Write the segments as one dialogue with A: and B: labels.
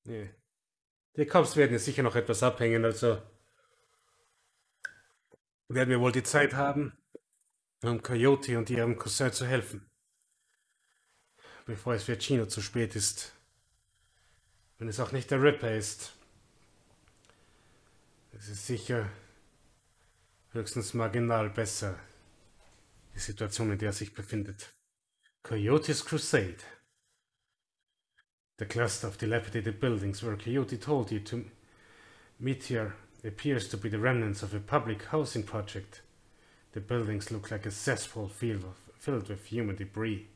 A: Nee. Die Cops werden jetzt sicher noch etwas abhängen, also werden wir wohl die Zeit haben, um Coyote und ihrem Cousin zu helfen, bevor es für Chino zu spät ist. Wenn es auch nicht der Ripper ist. Es ist sicher höchstens marginal besser, die Situation, in der er sich befindet. Coyote's Crusade. The cluster of dilapidated buildings where Coyote told you to meet here appears to be the remnants of a public housing project. The buildings look like a cesspool filled with human debris.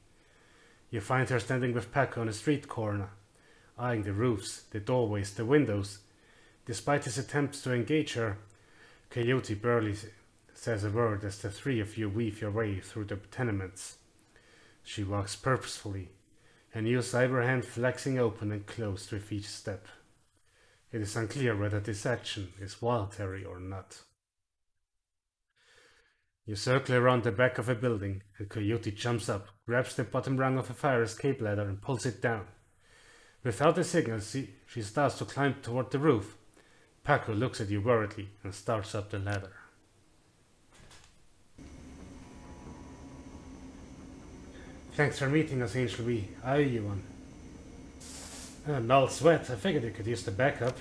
A: You find her standing with Paco on a street corner, eyeing the roofs, the doorways, the windows. Despite his attempts to engage her, Coyote barely says a word as the three of you weave your way through the tenements. She walks purposefully, a new cyber hand flexing open and closed with each step. It is unclear whether this action is voluntary or not. You circle around the back of a building, and Coyote jumps up, grabs the bottom rung of a fire escape ladder and pulls it down. Without a signal, she starts to climb toward the roof. Paco looks at you worriedly and starts up the ladder. Thanks for meeting us, Angel. We owe you one. Null sweat. I figured you could use the backup.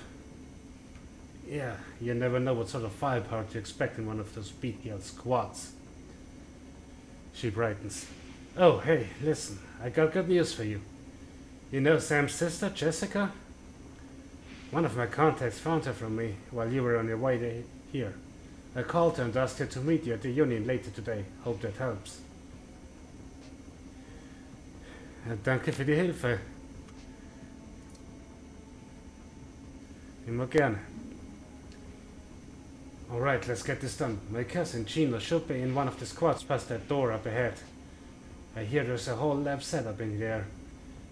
A: Yeah, you never know what sort of firepower to expect in one of those BTL squads. She brightens. Oh, hey, listen. I got good news for you. You know Sam's sister, Jessica? One of my contacts found her from me while you were on your way here. I called her and asked her to meet you at the Union later today. Hope that helps. Danke für die Hilfe. Immer gerne. Alright, let's get this done. My cousin Chino should be in one of the squads past that door up ahead. I hear there's a whole lab setup in there.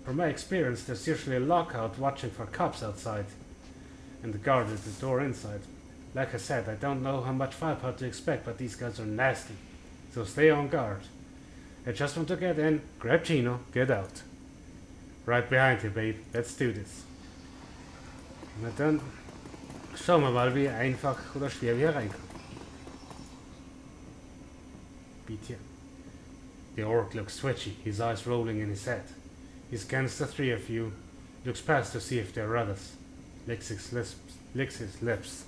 A: From my experience, there's usually a lockout watching for cops outside, and the guard at the door inside. Like I said, I don't know how much firepower to expect, but these guys are nasty, so stay on guard. I just want to get in, grab Chino, get out. Right behind you, babe. Let's do this. Na dann schauen wir mal, wie einfach oder schwer wir hier reinkommen. BTM. The orc looks twitchy, his eyes rolling in his head. He scans the three of you, looks past to see if there are others, licks his lips,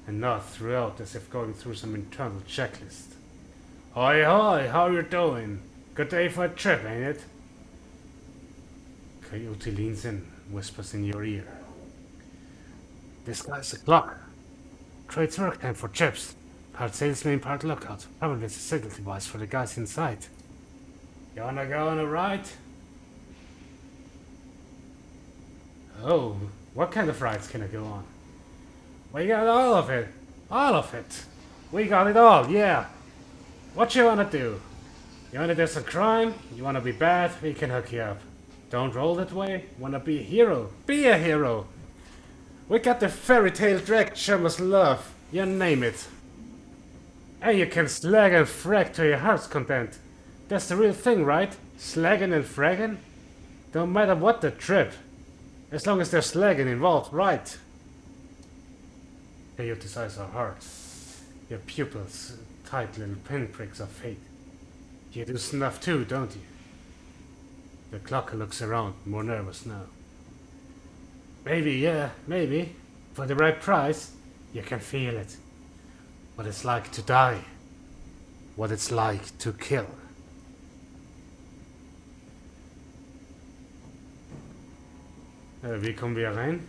A: and nods throughout as if going through some internal checklist. Hoi hoi, how you doing? Good day for a trip, ain't it? Coyote leans in, whispers in your ear. This guy's a clock. Trades work time for chips. Part salesman, part lookout. Probably it's a signal device for the guys inside. You wanna go on a ride? Oh, what kind of rides can I go on? We got all of it. All of it. We got it all, yeah. What you wanna do? You wanna do some crime? You wanna be bad? We can hook you up. Don't roll that way? Wanna be a hero? Be a hero! We got the fairy tale dragon show must love. You name it. And you can slag and frag to your heart's content. That's the real thing, right? Slagging and fragging? Don't matter what the trip. As long as there's slagging involved, right? Coyote's eyes are hard. Your pupils tight little pinpricks of fate. You do snuff too, don't you? The clocker looks around, more nervous now. Maybe, yeah, maybe. For the right price, you can feel it. What it's like to die. What it's like to kill. Wie kommen wir rein?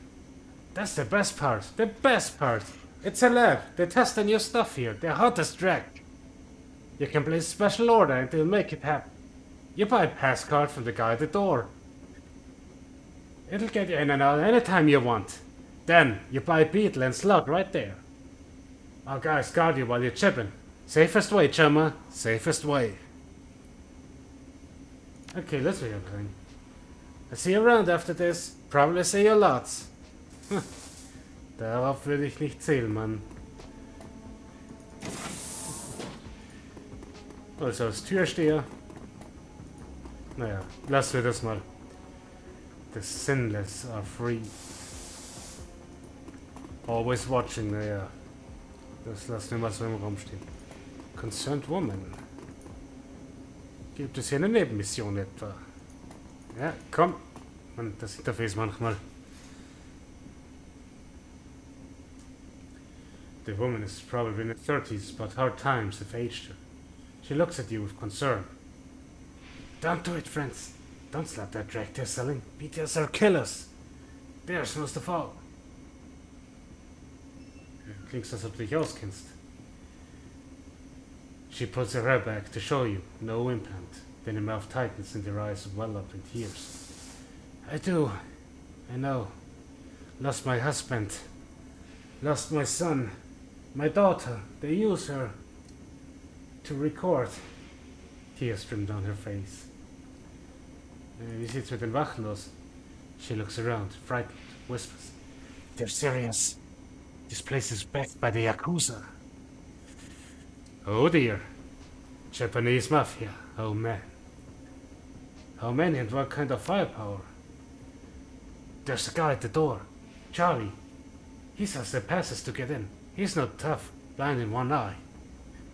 A: That's the best part. The best part. It's a lab. They test the new stuff here. The hottest drag. You can place a special order and they'll make it happen. You buy a pass card from the guy at the door. It'll get you in and out anytime you want. Then you buy a beetle and slot right there. Our guys guard you while you're chipping. Safest way, chumma. Safest way. Okay, let's be okay. I see you around after this. Probably see you lots. Darauf würde ich nicht zählen, Mann. Also als Türsteher. Naja, lassen wir das mal. The sinless are free. Always watching, naja. Das lassen wir mal so im Raum stehen. Concerned Woman. Gibt es hier eine Nebenmission etwa? Ja, komm. Mann, das Interface manchmal. The woman is probably in her 30s, but hard times have aged her. She looks at you with concern. Don't do it, friends. Don't slap that drag they're selling. BTS are killers. Theirs most of all. Klingt, als ob du dich auskennst. She pulls her hair back to show you. No implant. Then her mouth tightens and her eyes well up in tears. I do. I know. Lost my husband. Lost my son. My daughter. They use her to record. Tears stream down her face. Wie sieht's mit den Wachen aus? She looks around, frightened, whispers. They're serious. This place is backed by the Yakuza. Oh dear. Japanese mafia. Oh man. How many and what kind of firepower? There's a guy at the door. Charlie. He sells the passes to get in. He's not tough, blind in one eye.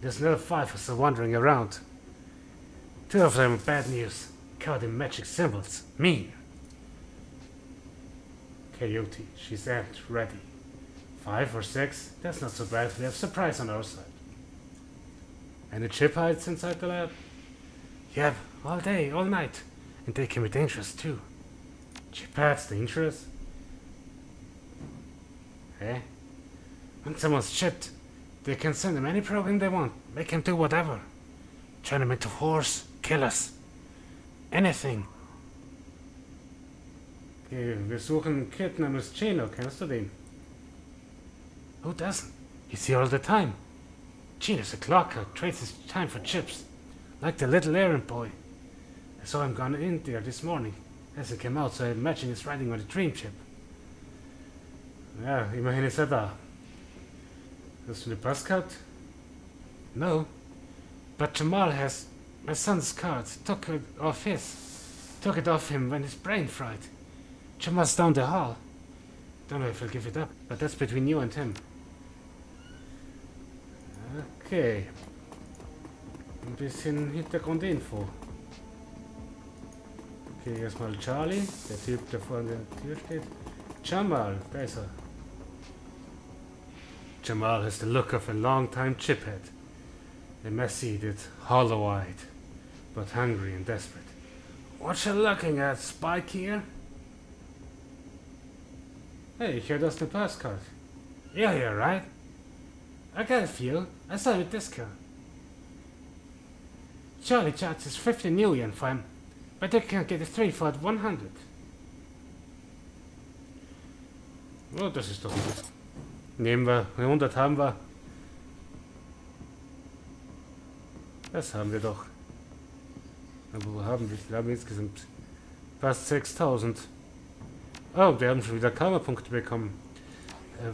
A: There's another 5 still wandering around. 2 of them are bad news. Caught in magic symbols. Mean. Coyote. She's at ready. 5 or 6? That's not so bad. We have surprise on our side. And the chip hides inside the lab? Yep, all day, all night. And they can be dangerous too. Chip hides dangerous? Eh? When someone's chipped, they can send them any program they want. Make him do whatever. Turn him into horse, kill us. Anything. Okay, wir suchen einen Kid namens Chino. Kennst du den? Who doesn't? He's here all the time. Chino's a clocker, trades his time for chips. Like the little errand boy. I saw him gone in there this morning. As he came out, so I imagine he's riding on a dream chip. Ja, immerhin ist da. Hast du eine Passcard? No. But Jamal has my son's card. Took it off him when his brain fried. Jamal's down the hall. Don't know if I'll give it up, but that's between you and him. Okay. Ein bisschen Hintergrundinfo. Okay, erstmal Charlie, der Typ, der vor der Tür steht. Jamal, da ist er. Jamal has the look of a long-time chiphead. Emaciated, hollow-eyed, but hungry and desperate. What you looking at, Spike here? Hey, ich höre, das ist eine Passcard. You're here, right? I got a few. I saw you at disco. Charlie charges 50 million for him, but they can't get a 3 for 100. Oh, das ist doch gut. Nehmen wir, 100 haben wir. Das haben wir doch. Aber wo haben wir? Wir haben insgesamt fast 6000. Oh, wir haben schon wieder Karma-Punkte bekommen.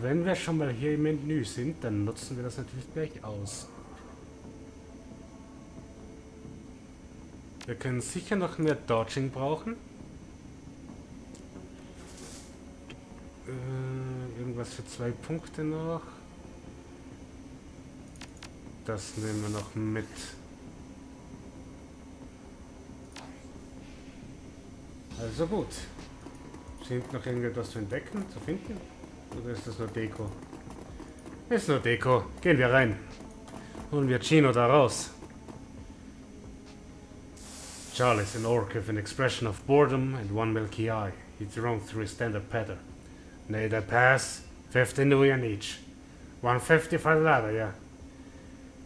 A: Wenn wir schon mal hier im Menü sind, dann nutzen wir das natürlich gleich aus. Wir können sicher noch mehr Dodging brauchen. Irgendwas für 2 Punkte noch. Das nehmen wir noch mit. Also gut. Sind noch irgendetwas zu entdecken, zu finden? Oder ist das nur Deko? Ist nur Deko. Gehen wir rein. Holen wir Chino da raus. Charlie's an orc with an expression of boredom and one milky eye. He droned through his standard patter. Need a pass? 15 million each. 150 for the ladder, yeah.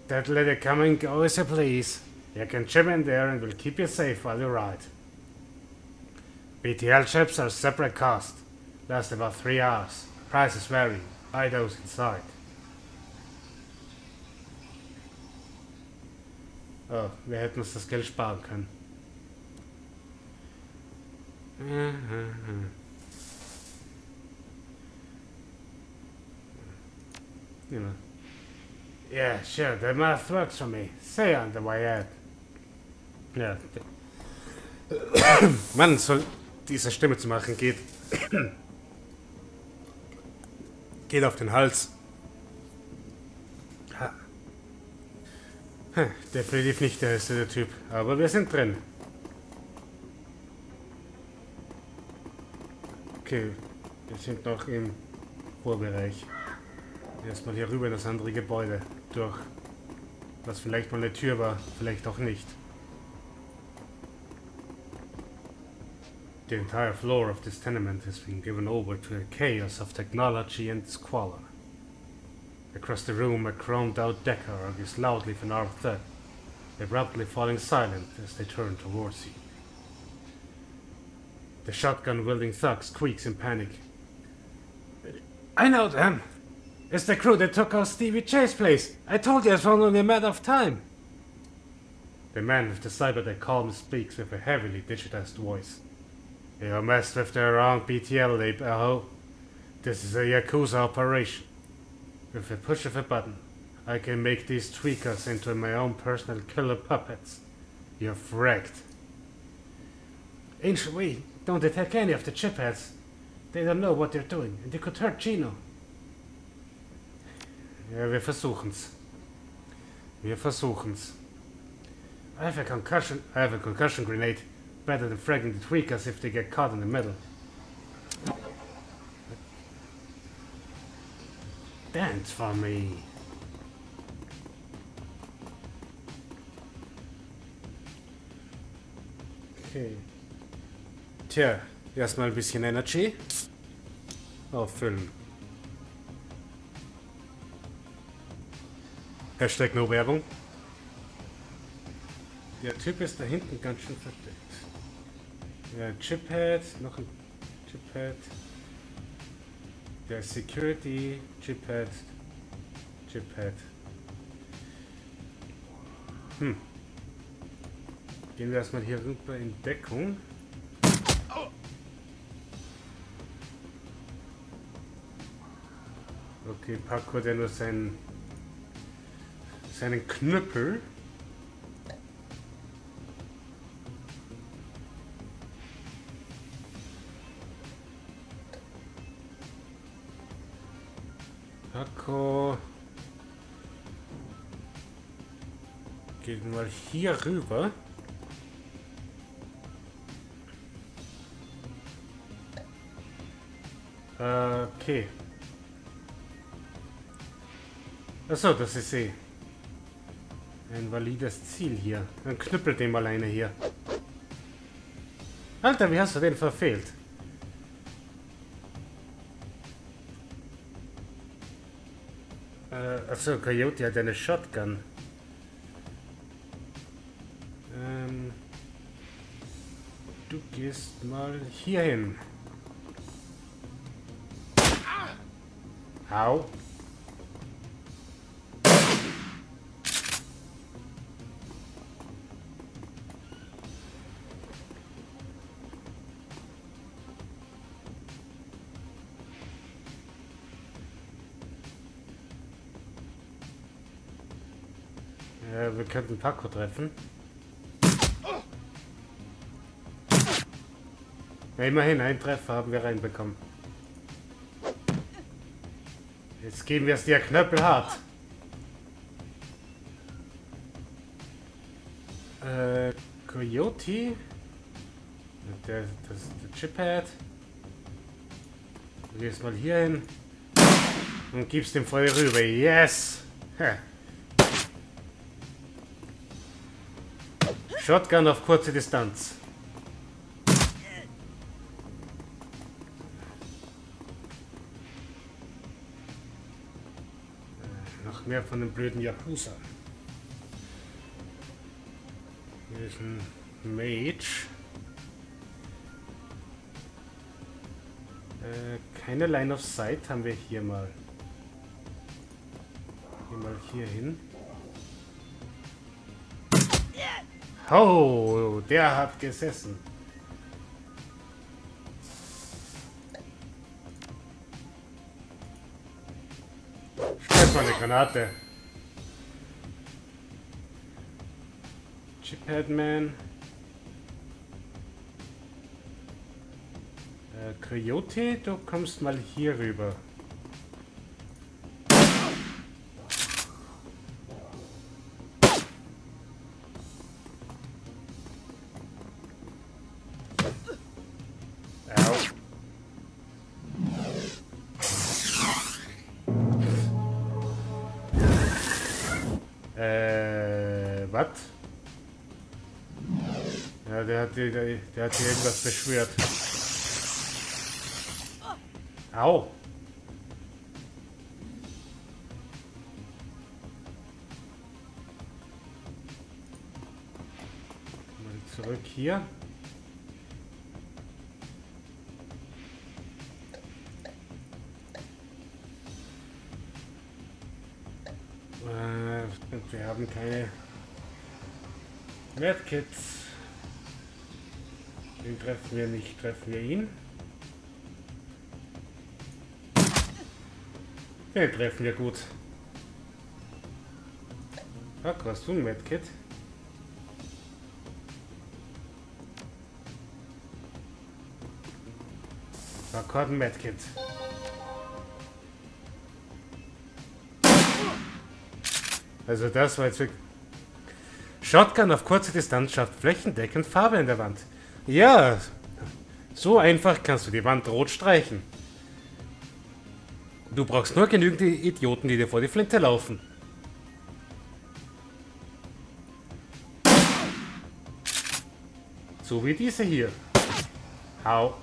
A: That let it come and go as you please. You can chip in there and we'll keep you safe while you ride. BTL chips are separate cost. Last about 3 hours. Prices vary. Buy those inside. Oh, wir hätten uns das Geld sparen können. You know. Yeah, sure, the math works for me. Say on the way out. Ja. Mann, diese Stimme zu machen, geht auf den Hals. Definitiv nicht der erste der Typ, aber wir sind drin. Okay, wir sind noch im Vorbereich. Erstmal hier rüber in das andere Gebäude durch. Was vielleicht mal eine Tür war, vielleicht auch nicht. The entire floor of this tenement has been given over to a chaos of technology and squalor. Across the room, a chromed-out decker argues loudly for an armed thug, abruptly falling silent as they turn towards you. The shotgun-wielding thug squeaks in panic. I know them! It's the crew that took out Stevie J's place! I told you it's only a matter of time! The man with the Cyberdrogen calmly speaks with a heavily digitized voice. You messed with the wrong BTL lab, Aho. This is a Yakuza operation. With a push of a button, I can make these tweakers into my own personal killer puppets. You're wrecked. Ancient we don't attack any of the chipheads. They don't know what they're doing, and they could hurt Gino. Ja, wir versuchen's. Wir versuchen's. I have a concussion grenade. Better than fragging the tweakers if they get caught in the middle. Dance for me. Okay. Tja, erstmal ein bisschen Energy. Auffüllen. Hashtag no Werbung. Der Typ ist da hinten ganz schön verdeckt. Ja, Chiphead, noch ein Chiphead. Der Security, Chiphead. Gehen wir erstmal hier rüber in Deckung. Okay, Paco, der nur seinen Knüppel. Paco geht mal hier rüber. Okay. Achso, das ist ein valides Ziel hier. Dann knüppelt dem alleine hier. Alter, wie hast du den verfehlt? Achso, Coyote hat eine Shotgun. Du gehst mal hier hin. Au. Ja, wir könnten Paco treffen. Ja, immerhin, einen Treffer haben wir reinbekommen. Jetzt geben wir es dir knöppelhart. Coyote. Der Chiphead. Du gehst mal hier hin. Und gibst dem Feuer rüber. Yes! Shotgun auf kurze Distanz. Noch mehr von den blöden Yakuza. Hier ist ein Mage. Keine Line of Sight haben wir hier mal. Gehen mal hier hin. Oh, der hat gesessen. Schmeiß mal eine Granate. Chiphead Man. Coyote, du kommst mal hier rüber.
B: Was? Ja, der hat hier irgendwas beschwört. Au! Mal zurück hier. Wir haben keine Medkits. Den treffen wir nicht, treffen wir ihn. Den treffen wir gut. Paco, hast du ein Medkit? Paco hat ein Medkit. Also das war jetzt wirklich... Shotgun auf kurze Distanz schafft flächendeckend Farbe in der Wand. Ja, so einfach kannst du die Wand rot streichen. Du brauchst nur genügend Idioten, die dir vor die Flinte laufen. So wie diese hier. Hau.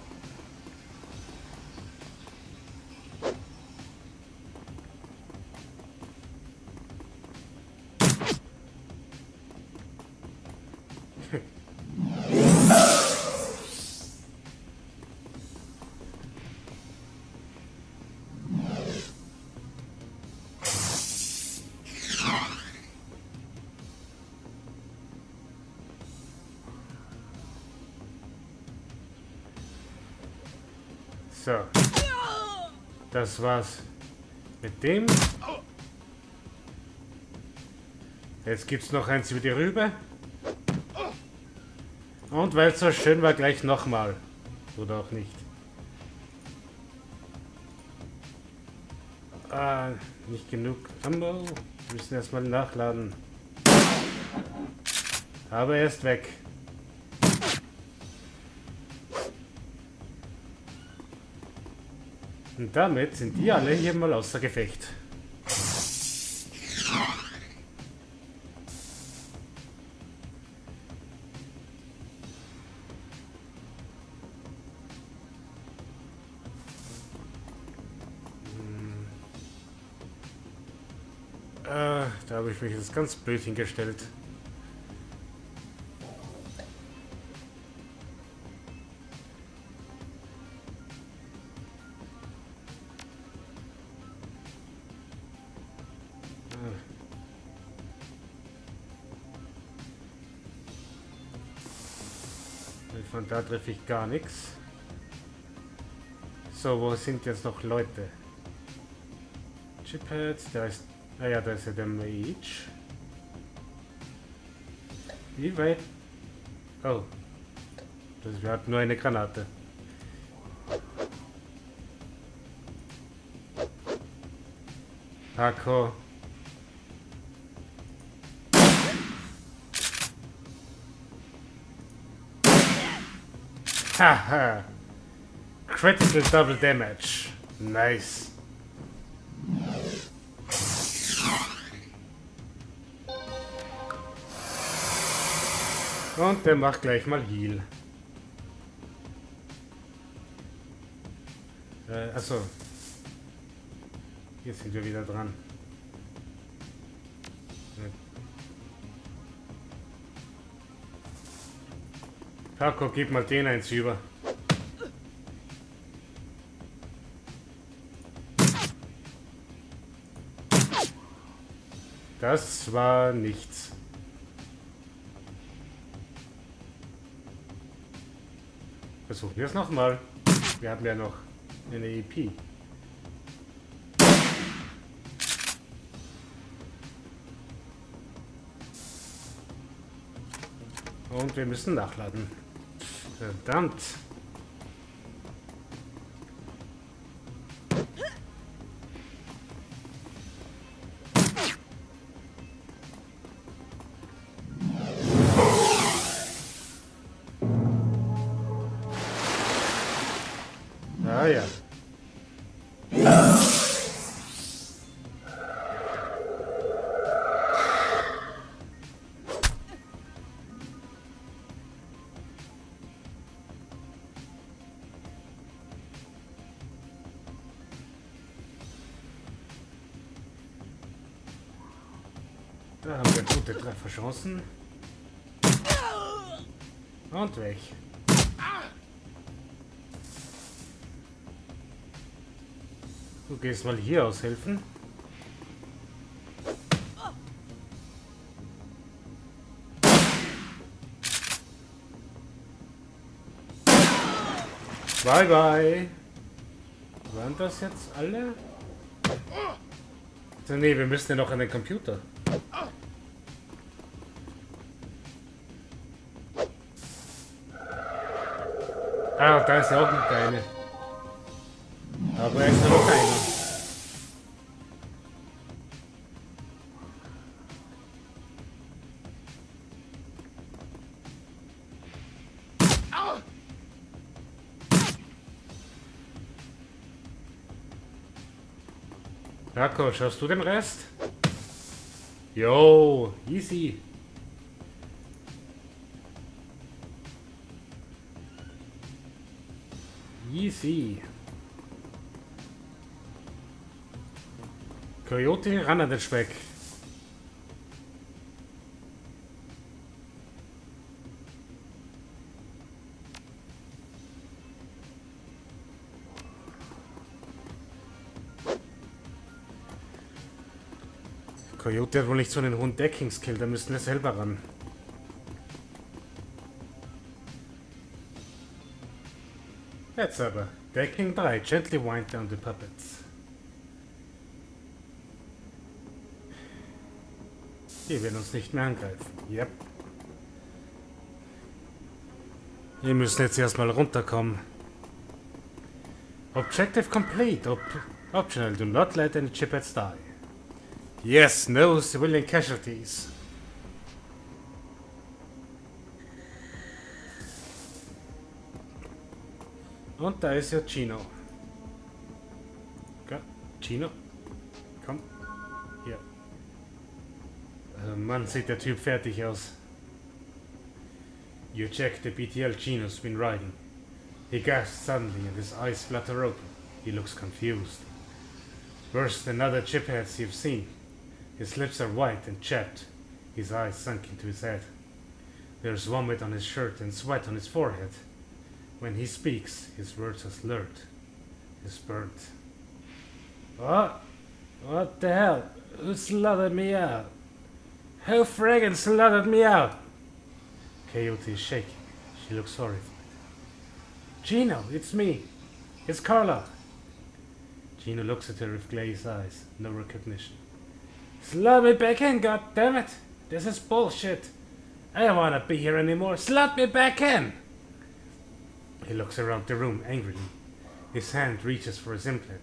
B: So, das war's mit dem. Jetzt gibt's noch eins über die Rübe. Und weil es so schön war, gleich nochmal. Oder auch nicht. Ah, nicht genug Ammo. Wir müssen erstmal nachladen. Aber er ist weg. Und damit sind die alle hier mal außer Gefecht. Da habe ich mich jetzt ganz blöd hingestellt. Von da treffe ich gar nichts. So, wo sind jetzt noch Leute? Chiphead, da ist... Ah ja, da ist ja der Mage. Wie weit? Oh. Wir hatten nur eine Granate. Paco. Haha. Critical double damage. Nice. Und der macht gleich mal Heal. Achso. Hier sind wir wieder dran. Paco, gib mal den eins über. Das war nichts. Versuchen wir es nochmal. Wir haben ja noch eine EP. Und wir müssen nachladen. Verdammt.
A: Ah ja. Da haben wir gute Trefferchancen. Und weg. Du gehst mal hier aushelfen. Bye bye. Waren das jetzt alle? So, nee, wir müssen ja noch an den Computer. Ah, da ist ja auch noch eine. Aber er ist ja noch einer. Paco, schaust du den Rest? Yo, easy. Easy. Coyote, ran an den Speck. Coyote hat wohl nicht so einen hohen Decking-Skill, da müssen wir selber ran. Jetzt aber. Decking 3. Gently wind down the puppets. Die werden uns nicht mehr angreifen. Yep. Wir müssen jetzt erstmal runterkommen. Objective complete. Optional. Do not let any chipettes die. Yes, no civilian casualties. Und da ist ja Chino. Okay. Chino? Komm. Hier. Mann, sieht der Typ fertig aus. You check the BTL Chino's been riding. He gasps suddenly and his eyes flutter open. He looks confused. Worse than other chipheads you've seen. His lips are white and chapped. His eyes sunk into his head. There's vomit on his shirt and sweat on his forehead. When he speaks, his words are slurred. He's burnt. What? What the hell? Who slaughtered me out? Who friggin' slaughtered me out? Coyote is shaking. She looks horrified. Gino, it's me. It's Carla. Gino looks at her with glazed eyes. No recognition. Slot me back in, goddammit! This is bullshit. I don't wanna be here anymore. Slot me back in! He looks around the room angrily. His hand reaches for his implant.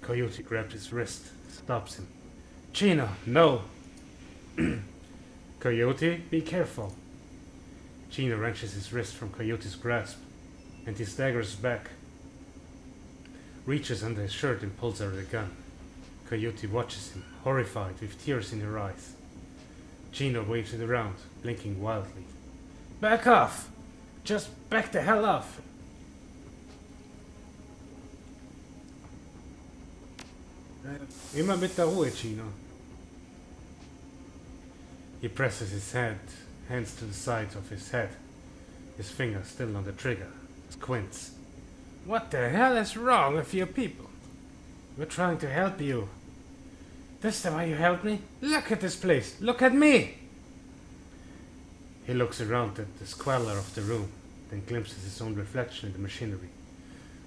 A: Coyote grabs his wrist, stops him. Gino, no! Coyote, be careful. Gino wrenches his wrist from Coyote's grasp, and he staggers back, reaches under his shirt and pulls out a gun. Coyote watches him, horrified, with tears in her eyes. Gino waves it around, blinking wildly. Back off! Just back the hell off! Immer mit der Ruhe, Gino. He presses his hands to the sides of his head, his fingers still on the trigger, squints. What the hell is wrong with you people? We're trying to help you. This the way you help me? Look at this place! Look at me! He looks around at the squalor of the room, then glimpses his own reflection in the machinery.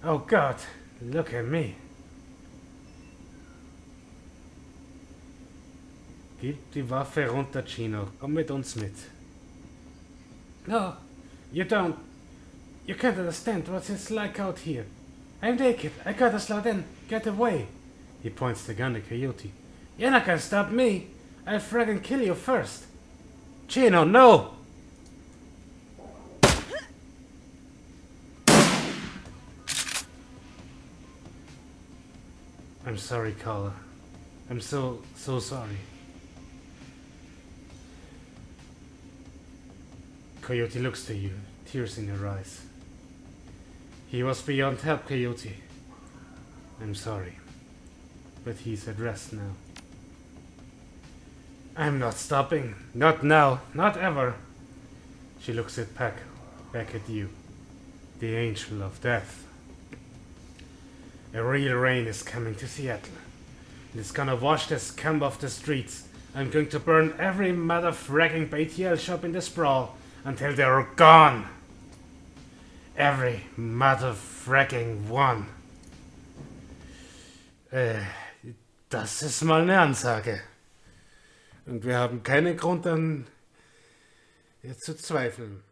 A: Oh God, look at me! Gib die Waffe runter, Gino. Komm mit uns mit. No, you don't. You can't understand what it's like out here. I'm naked. I gotta slot in. Get away. He points the gun at Coyote. You're not gonna stop me. I'll friggin' kill you first. Gino, no! I'm sorry, caller. I'm so sorry. Coyote looks to you, tears in her eyes. He was beyond help, Coyote. I'm sorry, but he's at rest now. I'm not stopping. Not now. Not ever. She looks at Paco, back at you, the angel of death. A real rain is coming to Seattle. It's gonna wash the scum off the streets. I'm going to burn every mother-fracking BTL shop in the sprawl until they're gone. Every mother-fracking one. Das ist mal eine Ansage. Und wir haben keinen Grund an ihr zu zweifeln.